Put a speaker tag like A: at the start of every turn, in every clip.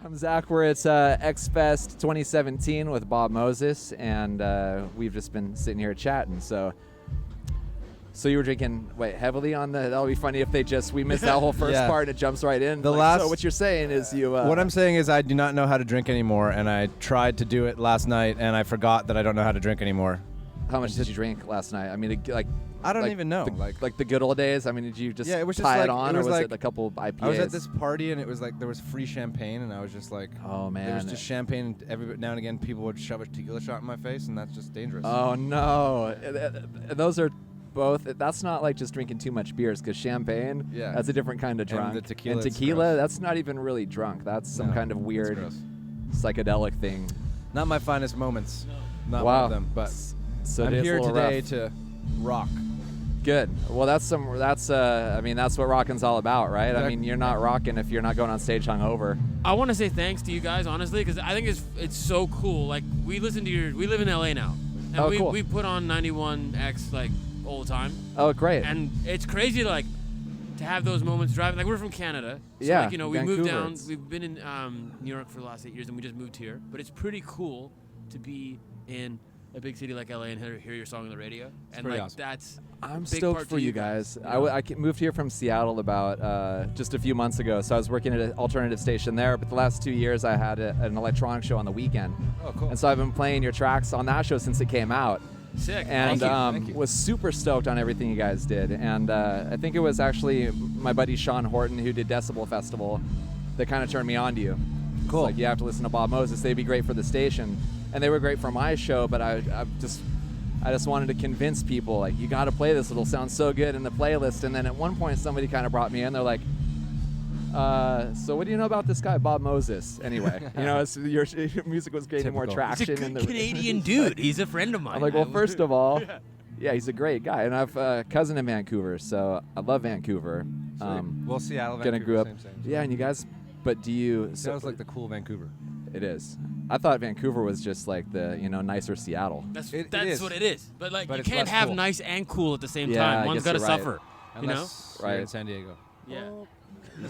A: I'm Zach. We're at X Fest 2017 with Bob Moses, and we've just been sitting here chatting. So you were drinking heavily on the. That'll be funny if we missed that whole first part and it jumps right in. So what you're saying is you.
B: What I'm saying is I do not know how to drink anymore, and I tried to do it last night, and I forgot that I don't know how to drink anymore.
A: How much did you drink last night? I mean,
B: I don't even know.
A: Like the good old days. I mean, did you just
B: it was
A: tie
B: just
A: it on, or was it a couple IPAs?
B: I was at this party, and it was like there was free champagne, and I was just like,
A: oh man,
B: there was just champagne. And every now and again, people would shove a tequila shot in my face, and that's just dangerous.
A: Oh no, those are both. That's not like just drinking too much beers, because champagne, that's a different kind of drunk.
B: And the
A: tequila, that's not even really drunk. That's some kind of weird psychedelic thing.
B: Not my finest moments. No. Not
A: wow.
B: one of them, but.
A: So
B: I'm here today
A: rough.
B: to rock.
A: Good. Well, that's what rocking's all about, right?
B: Exactly.
A: I mean, you're not rocking if you're not going on stage hungover.
C: I want to say thanks to you guys, honestly, because I think it's so cool. Like, we live in LA now, and
A: cool.
C: we put on 91X like all the time.
A: Oh, great.
C: And it's crazy to have those moments driving. Like, we're from Canada, so
A: yeah.
C: we
A: Vancouver.
C: moved down. We've been in New York for the last 8 years, and we just moved here. But it's pretty cool to be in a big city like LA and hear your song on the radio.
B: It's pretty awesome.
C: That's
A: I'm
C: big
A: stoked
C: part
A: for
C: to
A: you guys. I moved here from Seattle about just a few months ago, so I was working at an alternative station there, but the last 2 years I had an electronic show on the weekend.
B: Oh, cool.
A: And so I've been playing your tracks on that show since it came out.
C: Sick.
A: And
B: Thank you.
A: was super stoked on everything you guys did. And I think it was actually my buddy Sean Horton, who did Decibel Festival, that kind of turned me on to you.
B: Cool.
A: It's like, you have to listen to Bob Moses. They'd be great for the station. And they were great for my show, but I just wanted to convince people, like, you got to play this. It'll sound so good in the playlist. And then at one point, somebody kind of brought me in. They're like, so what do you know about this guy, Bob Moses? Anyway, your music was gaining more traction.
C: He's a good Canadian dude. He's a friend of mine.
A: I'm like, well, first of all, yeah, he's a great guy. And I have a cousin in Vancouver, so I love Vancouver.
B: Well, Seattle,
A: Gonna
B: Vancouver,
A: grew up.
B: same.
A: Yeah, and you guys, but do you?
B: Seattle's like the cool Vancouver.
A: It is. I thought Vancouver was just like the nicer Seattle.
C: That's
B: It is.
C: what it is. But
B: But
C: you
B: it's
C: can't
B: less
C: have
B: cool.
C: nice and cool at the same
A: Yeah,
C: time.
A: I
C: One's
A: guess
C: got to
A: you're right.
C: suffer.
B: Unless you're
A: Right.
B: in San Diego.
C: Yeah.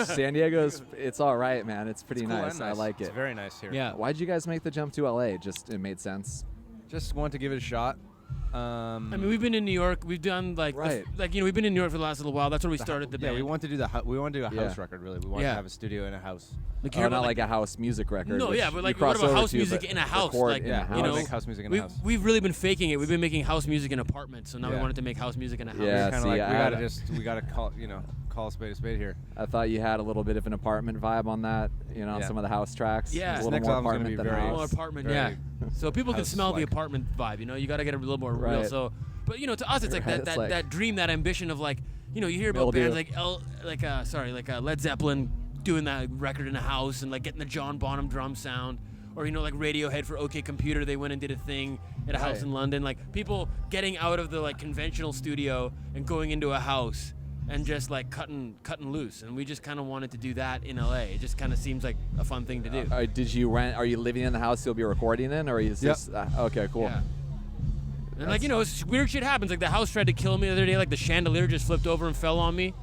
A: San Diego's, it's all right, man. It's pretty
B: It's cool
A: nice.
B: and
A: I like it.
B: It's very nice here.
C: Yeah.
A: Why'd you guys make the jump to LA? Just it made sense.
B: Just want to give it a shot.
C: I mean, we've been in New York. We've done we've been in New York for the last little while. That's where we started the band.
B: we want to do we want to do a house record. Really, we want to
C: Yeah.
B: have a studio in a house.
C: Like,
A: Not like a house music record.
C: No,
A: which
C: yeah, but
A: you
C: like
A: cross
C: what about
A: over
C: house
A: to,
C: music
A: but
C: in a house?
A: record
C: Like,
A: in a
B: Yeah,
A: house.
B: I want to make house music in a house.
C: We've really been faking it. We've been making house music in apartments, so now we
B: Yeah.
C: wanted to make house music in a house.
A: Yeah,
B: Kind of
A: see,
B: like we gotta call a spade here.
A: I thought you had a little bit of an apartment vibe on that, on
B: Yeah.
A: some of the house tracks.
C: Yeah.
A: It's a
B: This
A: little
B: next
A: more
B: album's gonna
A: apartment
B: be
A: than
B: very-
C: More
A: house.
C: apartment,
B: Very
C: yeah. So people can smell the
B: house-like.
C: apartment vibe. You got to get a little more real.
A: Right.
C: So, but to us, it's like
A: Right,
C: that
A: it's like-
C: that dream, that ambition of you hear about
A: Mildew.
C: bands like Led Zeppelin doing that record in a house and like getting the John Bonham drum sound, or like Radiohead for OK Computer, they went and did a thing at a house
A: Right.
C: in London. Like people getting out of the conventional studio and going into a house and just like cutting loose, and we just kind of wanted to do that in LA. It just kind of seems like a fun thing to do.
A: Did you rent? Are you living in the house you'll be recording in, or is
B: Yep.
A: this? Okay, cool.
C: Yeah. And weird shit happens. Like the house tried to kill me the other day. Like the chandelier just flipped over and fell on me.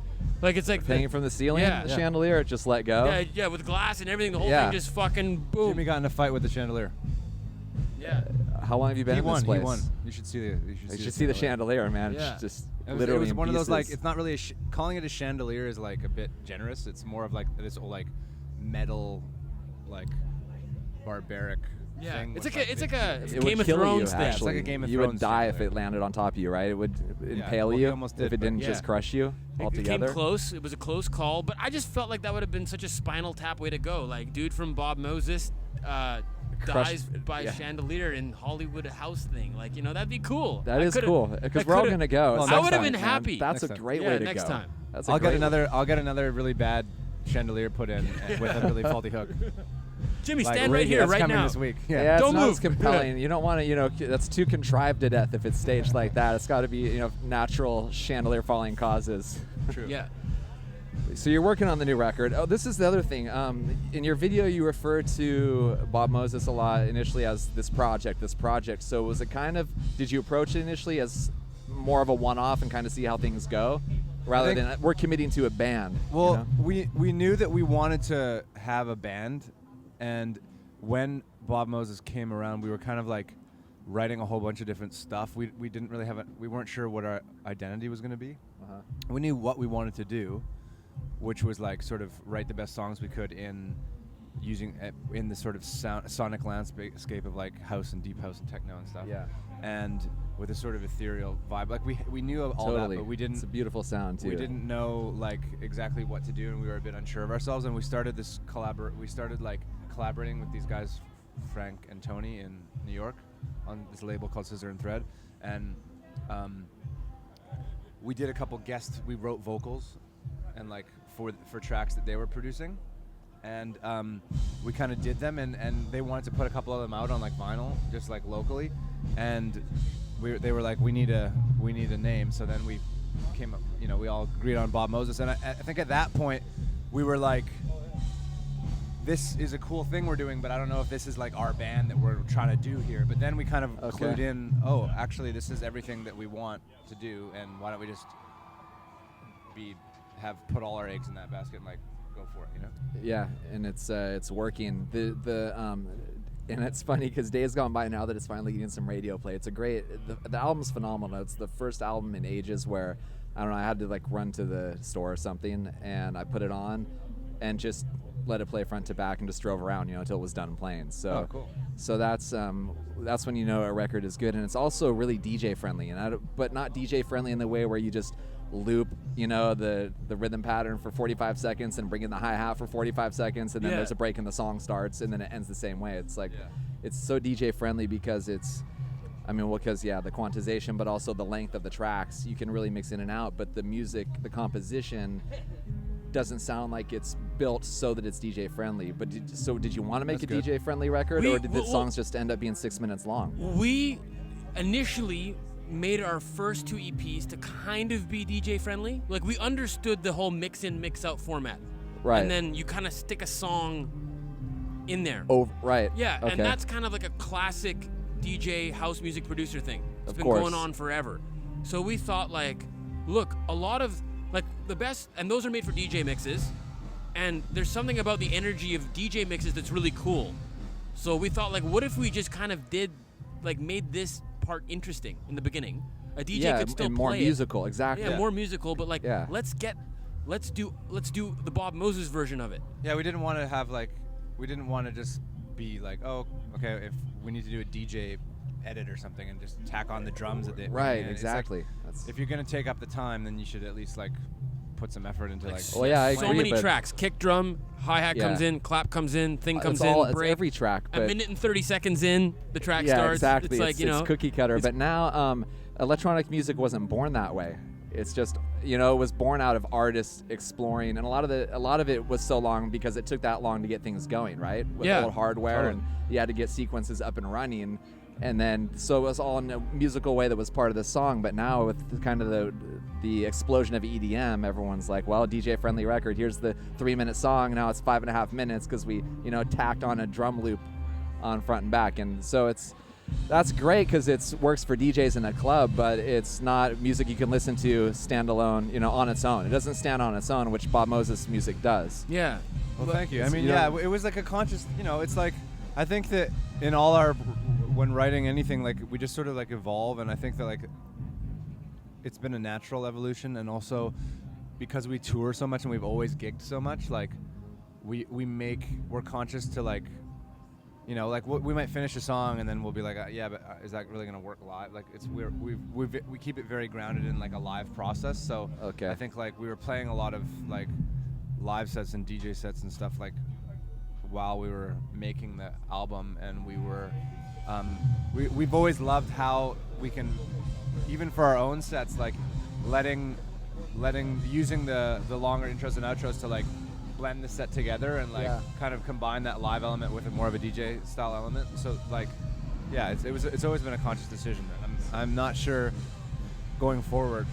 C: Like it's like
A: Hanging from the ceiling,
C: Yeah.
A: the
C: Yeah.
A: chandelier, it just let go.
C: yeah, with glass and everything. The whole
A: Yeah.
C: thing just fucking boom.
B: Jimmy got in a fight with the chandelier.
C: Yeah.
A: How long have you been
B: He
A: in
B: won.
A: this place?
B: He won. You should see the.
A: You should see the chandelier, man.
C: Yeah.
A: It's just
B: It was,
A: literally
B: it was
A: in
B: one of those
A: pieces.
B: it's not really calling it a chandelier is like a bit generous. It's more of like this metal, barbaric
C: Yeah.
B: thing.
C: It's
B: with,
C: like a
A: It would
C: Game of
A: kill
C: Thrones
A: you,
C: thing.
A: actually.
B: It's like a Game of
A: you
B: Thrones
A: would die if
B: chandelier.
A: it landed on top of you, right? It would impale
B: well, he
A: you
B: almost
A: if
B: did,
A: it
B: but-
A: didn't
C: Yeah.
A: just crush you
C: It
A: altogether.
C: came close. It was a close call, but I just felt like that would have been such a Spinal Tap way to go. Like, dude from Bob Moses dies by
A: yeah.
C: chandelier in Hollywood house thing. Like, that'd be cool.
A: That
C: I
A: is
C: could've-
A: cool because we're all
C: could've-
A: gonna go.
B: Well,
A: at
B: I
A: some
C: would've
A: point,
C: been
A: man.
C: happy.
A: That's
B: Next
A: a
B: time.
A: great
C: Yeah,
A: way to
C: next
A: go.
C: time.
A: That's a
B: I'll
A: great
B: get another really bad chandelier put in with a really faulty hook.
C: Jimmy,
B: Like,
C: stand right here,
B: that's
C: right
B: coming
C: now.
B: this week.
A: Yeah, it's
C: Don't
A: not
C: move.
A: as compelling. You don't want to, that's too contrived to death if it's staged like that. It's got to be, natural chandelier falling causes.
B: True.
C: Yeah.
A: So you're working on the new record. Oh, this is the other thing. In your video, you refer to Bob Moses a lot initially as this project. So was it did you approach it initially as more of a one-off and kind of see how things go, rather than we're committing to a band?
B: Well, we knew that we wanted to have a band, And when Bob Moses came around, we were kind of like writing a whole bunch of different stuff. We didn't really we weren't sure what our identity was going to be.
A: Uh-huh.
B: We knew what we wanted to do, which was like sort of write the best songs we could in the sort of sonic landscape of like house and deep house and techno and stuff.
A: Yeah.
B: And with a sort of ethereal vibe. Like we knew all
A: Totally.
B: that, but we didn't.
A: It's a beautiful sound too.
B: We didn't know like exactly what to do, and we were a bit unsure of ourselves. And we started this We started like collaborating with these guys, Frank and Tony in New York, on this label called Scissor and Thread, and we did a couple guests. We wrote vocals, and like for tracks that they were producing, and we kind of did them, and they wanted to put a couple of them out on like vinyl, just like locally, and they were like, we need a name. So then we came up, we all agreed on Bob Moses, and I think at that point we were like, this is a cool thing we're doing, but I don't know if this is like our band that we're trying to do here. But then we kind of clued in, actually this is everything that we want to do, and why don't we just put all our eggs in that basket and like go for it,
A: Yeah, and it's working. And it's funny because days gone by now that it's finally getting some radio play. It's the album's phenomenal. It's the first album in ages where, I don't know, I had to like run to the store or something, and I put it on and just let it play front to back and just drove around, until it was done playing. So,
B: cool.
A: So that's when you know a record is good, and it's also really DJ friendly, but not DJ friendly in the way where you just loop, the rhythm pattern for 45 seconds and bring in the hi-hat for 45 seconds, and then there's a break and the song starts, and then it ends the same way. It's like, it's so DJ friendly because the quantization, but also the length of the tracks, you can really mix in and out, but the music, the composition doesn't sound like it's built so that it's DJ friendly. But did you want to make
B: That's
A: a DJ friendly record, or did the songs just end up being 6 minutes long?
C: We initially made our first 2 EPs to kind of be DJ friendly. Like, we understood the whole mix in, mix out format.
A: Right.
C: And then you kind of stick a song in there.
A: Oh, right.
C: Yeah,
A: Okay.
C: and that's kind of like a classic DJ house music producer thing. It's
A: Of
C: been
A: course.
C: going on forever. So we thought, like, look, a lot of like the best, and those are made for DJ mixes, and there's something about the energy of DJ mixes that's really cool. So we thought, like, what if we just kind of made this part interesting in the beginning? A DJ could still
A: and more
C: play it.
A: musical, exactly.
C: Yeah, more musical, but like,
A: Yeah.
C: let's do the Bob Moses version of it.
B: Yeah, we didn't want to just be like, oh, okay, if we need to do a DJ edit or something and just tack on the drums at the
A: Right,
B: end. It's
A: exactly.
B: like, if you're gonna take up the time, then you should at least like put some effort into like.
A: Well, yeah, I
C: so
A: agree,
C: many
A: but-
C: tracks: kick drum, hi-hat
A: Yeah.
C: comes in, clap comes in, thing comes
A: it's
C: in, break.
A: every track.
C: A
A: But
C: minute and 30 seconds in, the track
A: yeah,
C: starts.
A: exactly.
C: It's like,
A: it's cookie cutter. But now, electronic music wasn't born that way. It's just, it was born out of artists exploring, and a lot of it was so long because it took that long to get things going, right? With old hardware, and you had to get sequences up and running, and then so it was all in a musical way that was part of the song. But now with kind of the explosion of EDM, everyone's like, well, DJ friendly record. Here's the 3-minute song. Now it's 5.5 minutes because we tacked on a drum loop on front and back, and so that's great because it works for DJs in a club, but it's not music you can listen to standalone, on its own. It doesn't stand on its own, which Bob Moses music does.
C: Yeah.
B: Well, thank you. I mean,
A: you know-
B: it was like a conscious. It's like I think that in all our when writing anything, like we just sort of like evolve, and I think that like it's been a natural evolution, and also because we tour so much and we've always gigged so much, like we're conscious to like. Like we might finish a song and then we'll be like, but is that really gonna work live? Like we keep it very grounded in like a live process. So
A: Okay.
B: I think like we were playing a lot of like live sets and DJ sets and stuff like while we were making the album, and we were we've always loved how we can, even for our own sets, like using the longer intros and outros to like blend the set together and like kind of combine that live element with more of a DJ style element. So like, yeah, it's always been a conscious decision. I'm not sure going forward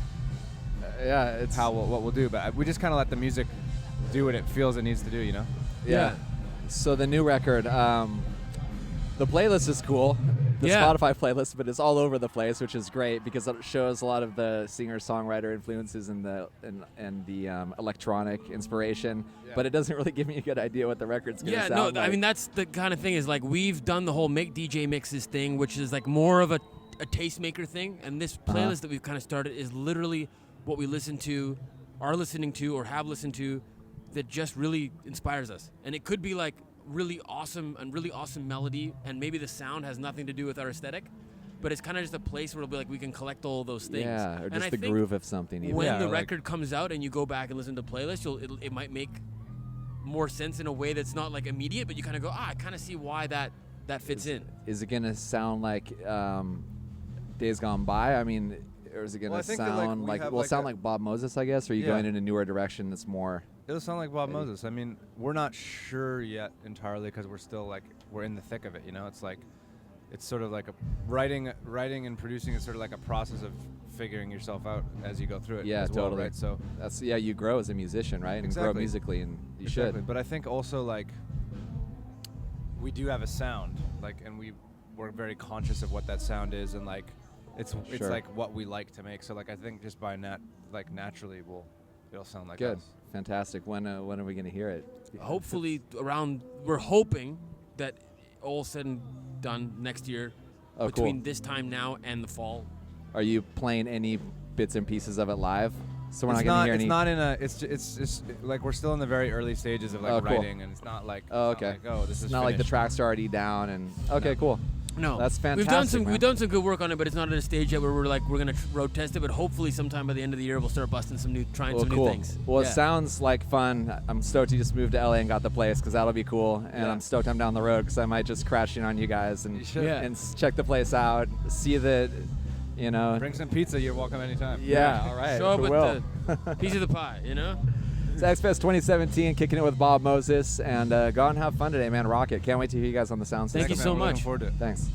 A: It's
B: what we'll do, but we just kind of let the music do what it feels it needs to do,
A: Yeah. So the new record, the playlist is cool. the
C: Yeah.
A: Spotify playlist, but it's all over the place, which is great because it shows a lot of the singer-songwriter influences and the electronic inspiration.
B: Yeah.
A: But it doesn't really give me a good idea what the record's gonna
C: Yeah,
A: sound
C: no,
A: like.
C: I mean that's the kind of thing is like we've done the whole make DJ mixes thing, which is like more of a tastemaker thing, and this playlist that we've kind of started is literally what we listen to, are listening to, or have listened to, that just really inspires us. And it could be like really awesome melody, and maybe the sound has nothing to do with our aesthetic, but it's kind of just a place where it'll be like we can collect all of those things.
A: Yeah, or
C: And
A: just
C: I
A: the
C: think
A: groove of something. Even.
C: when
B: Yeah,
C: the
B: like-
C: record comes out and you go back and listen to the playlist, it might make more sense in a way that's not like immediate, but you kind of go, I kind of see why that fits in.
A: Is it gonna sound like Days Gone By? I mean, or is it gonna
B: Well, I think that, like,
A: sound
B: we
A: like?
B: have,
A: Will it
B: like,
A: sound
B: a-
A: like Bob Moses, I guess? Or are you
B: Yeah.
A: going in a newer direction that's more?
B: It'll sound like Bob Moses. I mean, we're not sure yet entirely because we're still like we're in the thick of it. You know, it's like it's sort of like a writing and producing is sort of like a process of figuring yourself out as you go through it.
A: Yeah,
B: as well,
A: totally.
B: right? So
A: That's you grow as a musician, right? And grow
B: Exactly.
A: musically, and you
B: exactly.
A: should.
B: But I think also like we do have a sound, like, and we're very conscious of what that sound is, and like it's
A: Sure.
B: like what we like to make. So like I think just by naturally it'll sound like
A: Good,
B: us.
A: fantastic. When are we gonna hear it?
C: Hopefully, we're hoping that all said and done next year,
A: Oh,
C: between
A: cool.
C: this time now and the fall.
A: Are you playing any bits and pieces of it live? So we're
B: It's
A: not gonna
B: not.
A: hear
B: It's
A: any.
B: not in a. It's just like we're still in the very early stages of like
A: Oh, cool.
B: writing, and it's not like.
A: Oh,
B: it's not
A: okay.
B: like, oh, this
A: It's
B: is
A: not like the
B: finished.
A: tracks are already down and. Okay,
B: No.
A: cool.
C: No,
A: That's
C: We've done
A: fantastic,
C: some
A: man.
C: we've done some good work on it, but it's not at a stage yet where we're like we're gonna road test it. But hopefully, sometime by the end of the year, we'll start busting trying
A: Well,
C: some
A: cool.
C: new things.
A: Well,
C: Yeah.
A: it sounds like fun. I'm stoked you just moved to LA and got the place because that'll be cool. And
B: Yeah.
A: I'm stoked I'm down the road because I might just crash in on you guys and
B: You should.
C: Yeah.
A: check the place out, see the,
B: Bring some pizza. You're welcome anytime.
A: Yeah, all right.
C: Show up
A: we
C: with
A: will.
C: the piece of the pie, you know.
A: It's XFest 2017, kicking it with Bob Moses, and go out and have fun today, man. Rock it. Can't wait to hear you guys on the sound
C: Thank
A: system.
C: you so
B: man. We're looking
C: much.
B: forward to it.
A: Thanks.